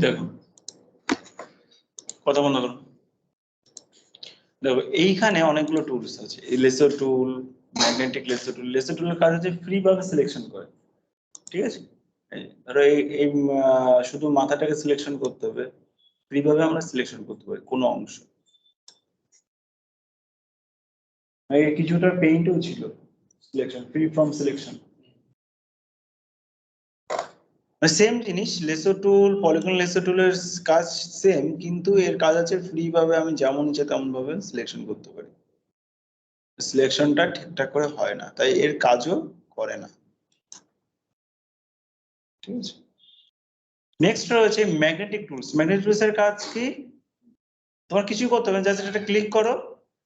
দেখো কথা বন্ধ করো। দেখো এইখানে অনেকগুলো টুলস আছে, এই লেসো টুল, ম্যাগনেটিক লেসো টুল। লেসো টুলের কাজ হচ্ছে ফ্রি ভাবে সিলেকশন করে, ঠিক আছে? ধরো এই শুধু মাথাটাকে সিলেকশন করতে হবে, ফ্রি ভাবে আমরা সিলেকশন করতে পারি কোনো অংশ। কিছুটা পেইন্টও ছিল, selection, free from selection. Same জিনিস, লেসো টুল, পলিগন লেসো টুলের কাজ সেম, কিন্তু এর কাজ আছে ফ্রি ভাবে আমি যেমন ইচ্ছে তেমন ভাবে সিলেকশন করতে পারি। সিলেকশনটা ঠিকঠাক করে হয় না, তাই এর কাজও করে না, ঠিক আছে? নেক্সট রয়েছে ম্যাগনেটিক টুলস। ম্যাগনেটিক টুলস এর কাজ কি? তোমার কিছু করতে হবে, জাস্ট এটা ক্লিক করো,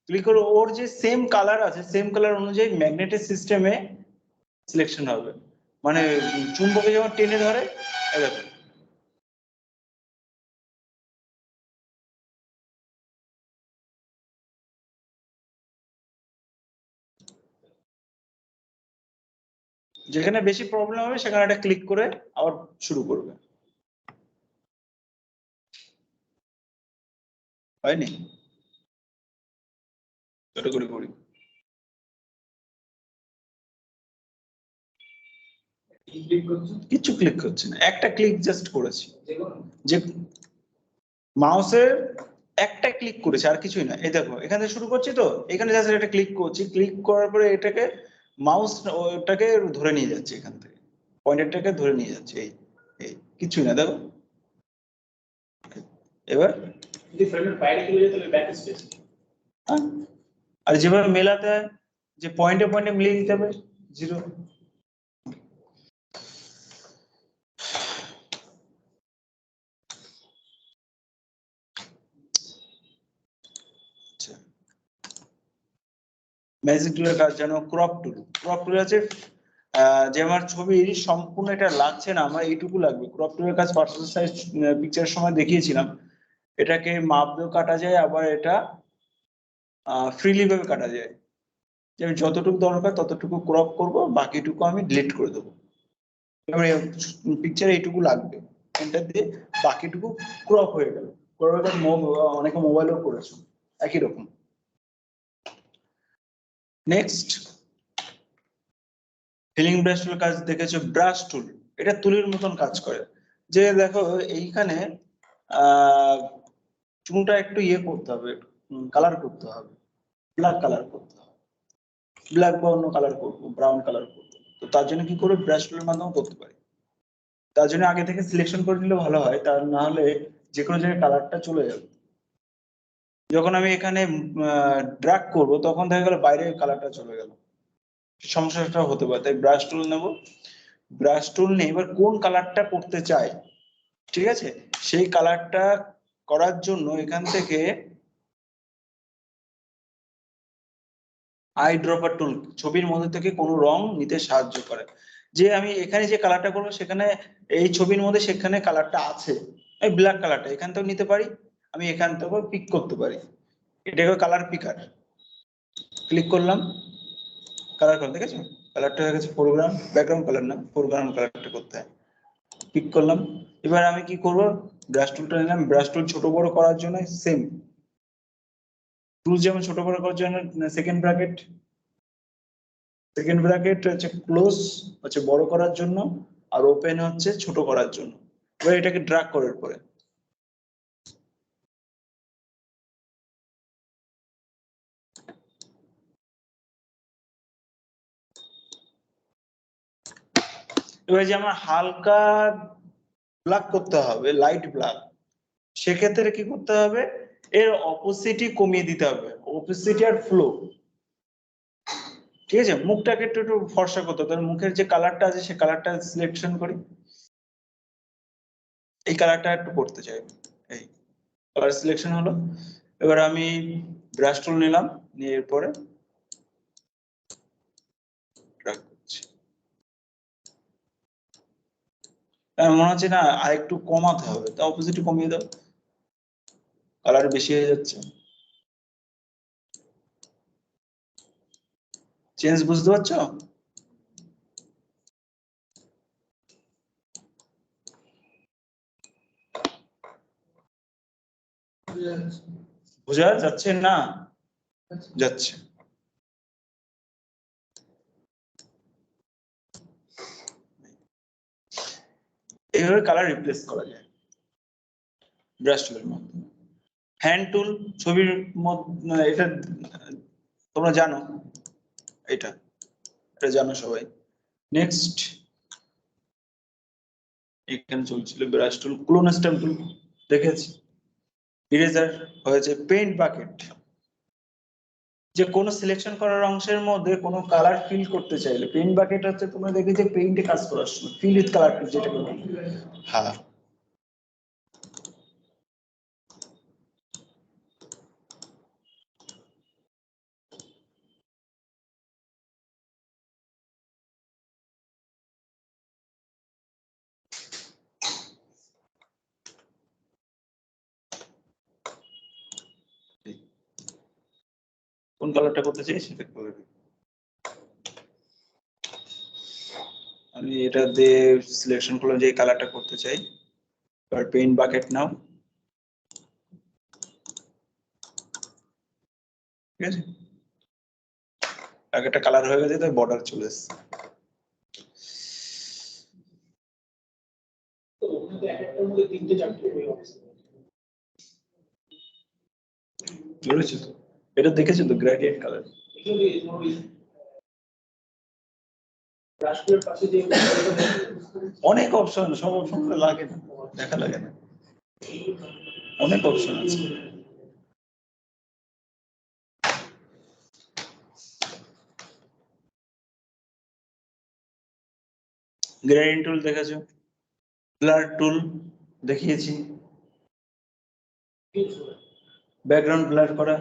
ক্লিক করো, ওর যে সেম কালার আছে সেম কালার অনুযায়ী ম্যাগনেটিক সিস্টেমে সিলেকশন হবে। মানে চুম্বকে যেমন টেনে ধরে, এই দেখো যেখানে বেশি প্রবলেম হবে সেখানে এটা ক্লিক করে আবার শুরু করবে। হয়নি? ছোট করে করি, কিছু ক্লিক করছে না, একটা ক্লিক জাস্ট করেছি, যে মাউসের একটা ক্লিক করেছে আর কিছুই না। এই দেখো এখানে শুরু করছি, তো এখানে জাস্ট এটা ক্লিক করছি, ক্লিক করার পরে এটাকে মাউস ওটাকে ধরে নিয়ে যাচ্ছে, এখান থেকে পয়েন্টারটাকে ধরে নিয়ে যাচ্ছে, এই এই কিছুই না, দেখো। এবার যদি ফ্রেমের বাইরে চলে যায় তাহলে ব্যাক স্পেস। আর যেভাবে মেলাতে হয়, যে পয়েন্টে পয়েন্টে মিলিয়ে দিতে হবে, 0। ম্যাজিক টুলের কাজ জানো? ক্রপ টুল। ক্রপ টুল আছে যে আমার ছবির সম্পূর্ণ এটা লাগছে না, আমার এইটুকু লাগবে। ক্রপ টুলের কাজ পাসপোর্ট সাইজ পিকচারের সময় দেখিয়েছিলাম, এটাকে মাপ দিয়েও কাটা যায়, আবার এটা ফ্রিলি ভাবে কাটা যায়, যে আমি যতটুকু দরকার ততটুকু ক্রপ করব, বাকিটুকু আমি ডিলিট করে দেবো। এবার পিকচারে এইটুকু লাগবে, এটা দিয়ে বাকিটুকু ক্রপ হয়ে গেল। অনেকে মোবাইলেও করেছো একই রকম। নেক্সট ফিলিং ব্রাশ টুল কাজ দেখেছো? ব্রাশ টুল, এটা তুলির মতন কাজ করে। যে দেখো এইখানে চুনটা একটু ইয়ে করতে হবে, কালার করতে হবে, ব্ল্যাক কালার করতে হবে, ব্ল্যাক বা অন্য কালার করবো, ব্রাউন কালার করবো, তো তার জন্য কি করে ব্রাশ টুলের মাধ্যমে করতে পারি। তার জন্য আগে থেকে সিলেকশন করে নিলে ভালো হয়, তার না হলে যে কোনো জায়গায় কালারটা চলে যাবে। যখন আমি এখানে ড্র্যাগ করবো তখন দেখা গেল বাইরে কালারটা চলে গেল, সমস্যাটা হতে পারে। তাই ব্রাশ টুল নেব, ব্রাশ টুল নিয়ে এবার কোন কালারটা করতে চাই, ঠিক আছে, সেই কালারটা করার জন্য এখান থেকে আই ড্রপার টুল ছবির মধ্যে থেকে কোনো রং নিতে সাহায্য করে। যে আমি এখানে যে কালারটা করবো সেখানে এই ছবির মধ্যে সেখানে কালারটা আছে, এই ব্ল্যাক কালারটা এখান থেকেও নিতে পারি, আমি এখান থেকেও পিক করতে পারি। এটাকে কালার পিকার। ক্লিক করলাম, কালার করলাম, ঠিক আছে, কালারটা হয়ে গেছে ফোরগ্রাউন্ড, ব্যাকগ্রাউন্ড কালার না, ফোরগ্রাউন্ড কালারটা করতে হয়। পিক করলাম, এবার আমি কি করব, ব্রাশ টুলটা নিলাম। ব্রাশ টুল ছোট বড় করার জন্য সেম টুল, যেমন ছোট বড় করার জন্য সেকেন্ড ব্র্যাকেট, সেকেন্ড ব্র্যাকেট হচ্ছে ক্লোজ হচ্ছে বড় করার জন্য, আর ওপেন হচ্ছে ছোট করার জন্য। এবার এটাকে ড্র্যাগ করার পরে এবার যে আমার হালকা ব্ল্যাক করতে হবে, লাইট ব্ল্যাক, সেক্ষেত্রে কি করতে হবে, এর অপোসিটি কমিয়ে দিতে হবে, অপোসিটি আর ফ্লো, ঠিক আছে। মুখটাকে একটু একটু ফর্সা করতে হবে, মুখের যে কালারটা আছে সেই কালারটা সিলেকশন করি, এই কালারটা একটু করতে চাই, এই কালার সিলেকশন হলো। এবার আমি ব্রাশ টুল নিলাম, নিয়ে এরপরে ড্র্যাগ করছি। মনে হচ্ছে না আর একটু কমাতে হবে, তা অপোজিটে কমিয়ে দাও, কালার বেশি হয়ে যাচ্ছে। চেঞ্জ বুঝতে পারছো? বোঝা যাচ্ছে না? যাচ্ছে। এইভাবে কালার রিপ্লেস করা যায় ব্রাশ টুলের মাধ্যমে। হ্যান্ড টুল ছবির মধ্যে এটা তোমরা জানো, এটা জানো সবাই। নেক্সট এখানে চলছিল ব্রাশ টুল, ক্লোন স্ট্যাম্প টুল দেখেছি, ইরেজার হয়েছে, পেইন্ট বাকেট। যে কোনো সিলেকশন করার অংশের মধ্যে কোনো কালার ফিল করতে চাইলে পেইন্ট বাকেট হচ্ছে, তোমরা দেখেছো পেইন্টে কাজ করার সময় ফিল উইথ কালার যেটা বলে। হ্যাঁ, কোন কালারটা করতে চাই সেটা করে দিই। আমি এটা দিয়ে সিলেকশন করলাম যে এই কালারটা করতে চাই। এবার পেইন্ট বাকেট নাও, ঠিক আছে, একটা কালার হয়ে গেছে, তাই বর্ডার চলে এসেছে। তো ওখানে এক একটার মধ্যে 3টে 4টে হয়ে গেছে। বুঝেছো তো? এটা দেখেছো তো গ্রেডিয়েন্ট কালার। এগুলো ওই ব্রাশগুলোর পাশে যে অনেক অপশন, সব অপশন লাগে না, দেখা লাগে না, অনেক অপশন আছে। গ্রেডিয়েন্ট টুল দেখেছো, ব্লার টুল দেখিয়েছি, ব্যাকগ্রাউন্ড ব্লার করা।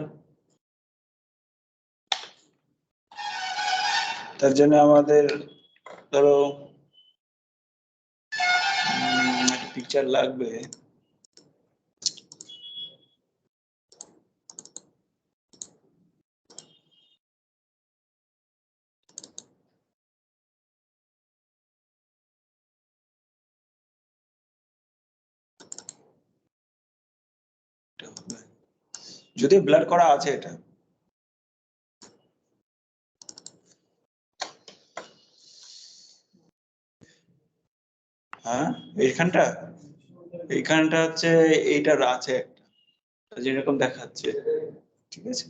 তার জন্য আমাদের ধরো একটা পিকচার লাগবে, যদি ব্লার করা আছে এটা। হ্যাঁ, এইখানটা হচ্ছে এইটার আছে একটা যেরকম দেখাচ্ছে, ঠিক আছে।